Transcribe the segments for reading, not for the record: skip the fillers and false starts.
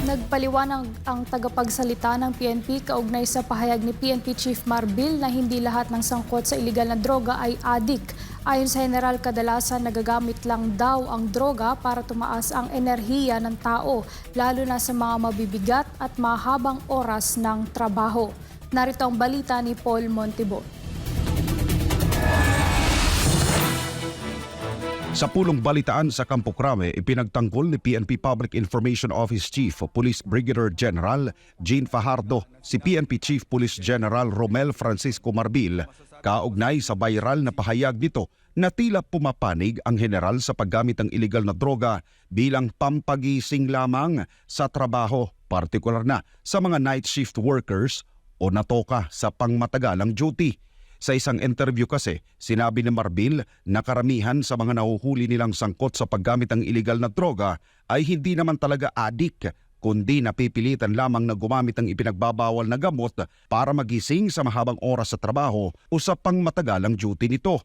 Nagpaliwanag ang tagapagsalita ng PNP kaugnay sa pahayag ni PNP Chief Marbil na hindi lahat ng sangkot sa iligal na droga ay adik. Ayon sa General, kadalasan nagagamit lang daw ang droga para tumaas ang enerhiya ng tao, lalo na sa mga mabibigat at mahabang oras ng trabaho. Narito ang balita ni Paul Montibon. Sa pulong balitaan sa Campo Crame, ipinagtanggol ni PNP Public Information Office Chief Police Brigadier General Jean Fajardo si PNP Chief Police General Romel Francisco Marbil kaugnay sa viral na pahayag nito na tila pumapanig ang general sa paggamit ng iligal na droga bilang pampagising lamang sa trabaho, partikular na sa mga night shift workers o natoka sa pangmatagalang duty. Sa isang interview kasi, sinabi ni Marbil na karamihan sa mga nahuhuli nilang sangkot sa paggamit ng iligal na droga ay hindi naman talaga adik, kundi napipilitan lamang na gumamit ng ipinagbabawal na gamot para magising sa mahabang oras sa trabaho o sa pangmatagalang duty nito.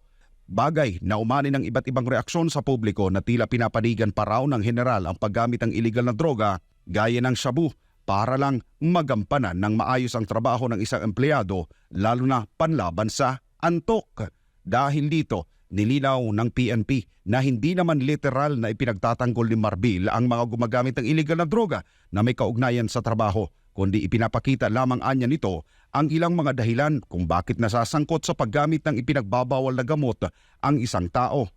Bagay na umani ng iba't ibang reaksyon sa publiko na tila pinapanigan pa raw ng general ang paggamit ng iligal na droga gaya ng shabu, para lang magampanan ng maayos ang trabaho ng isang empleyado, lalo na panlaban sa antok. Dahil dito, nilinaw ng PNP na hindi naman literal na ipinagtatanggol ni Marbil ang mga gumagamit ng iligal na droga na may kaugnayan sa trabaho, kundi ipinapakita lamang anya nito ang ilang mga dahilan kung bakit nasasangkot sa paggamit ng ipinagbabawal na gamot ang isang tao.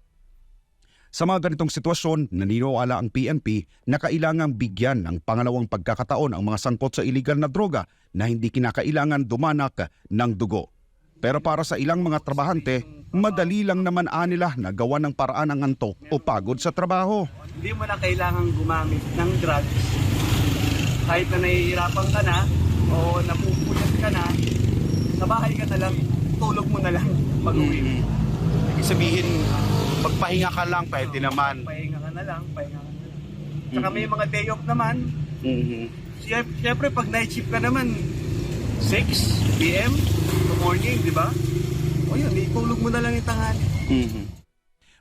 Sa mga ganitong sitwasyon, naniniwala ang PNP na kailangang bigyan ng pangalawang pagkakataon ang mga sangkot sa iligal na droga na hindi kinakailangan dumanak ng dugo. Pero para sa ilang mga trabahante, madali lang naman nila na gawa ng paraan ng antok o pagod sa trabaho. Hindi mo na kailangang gumamit ng drugs. Kahit na nahihirapan ka na o napupuyat ka na, sa bahay ka na lang, tulog mo na lang pag-uwi. Ibig sabihin, magpahinga ka lang, pwede naman. Pahinga ka na lang. Saka may mga day off naman. Siyempre, pag night shift ka naman, 6 p.m. to morning, di ba? O yun, itulog mo na lang yung tanghali.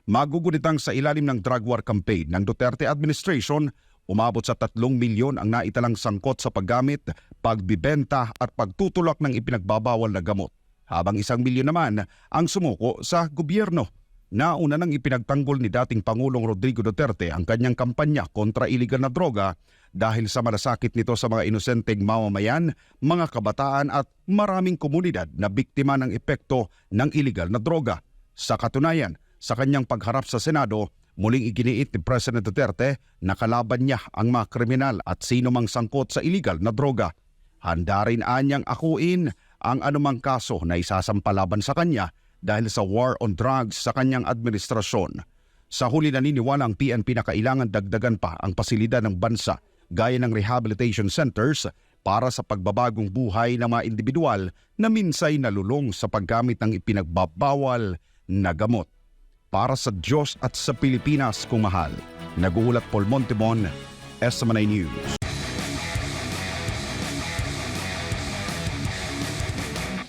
Magugunitang sa ilalim ng drug war campaign ng Duterte administration, umabot sa 3 milyon ang naitalang sangkot sa paggamit, pagbibenta at pagtutulak ng ipinagbabawal na gamot. Habang 1 milyon naman ang sumuko sa gobyerno. Nauna nang ipinagtanggol ni dating Pangulong Rodrigo Duterte ang kanyang kampanya kontra iligal na droga dahil sa malasakit nito sa mga inosenteng mamamayan, mga kabataan at maraming komunidad na biktima ng epekto ng iligal na droga. Sa katunayan, sa kanyang pagharap sa Senado, muling iginiit ni President Duterte na kalaban niya ang mga kriminal at sino mang sangkot sa iligal na droga. Handa rin anyang akuin ang anumang kaso na isasampalaban sa kanya dahil sa war on drugs sa kanyang administrasyon. Sa huli, naniniwala ang PNP na kailangan dagdagan pa ang pasilidad ng bansa gaya ng rehabilitation centers para sa pagbabagong buhay ng mga individual na minsay nalulong sa paggamit ng ipinagbabawal na gamot. Para sa Diyos at sa Pilipinas kung mahal, nag-uulat Paul Montibon, SMNI News.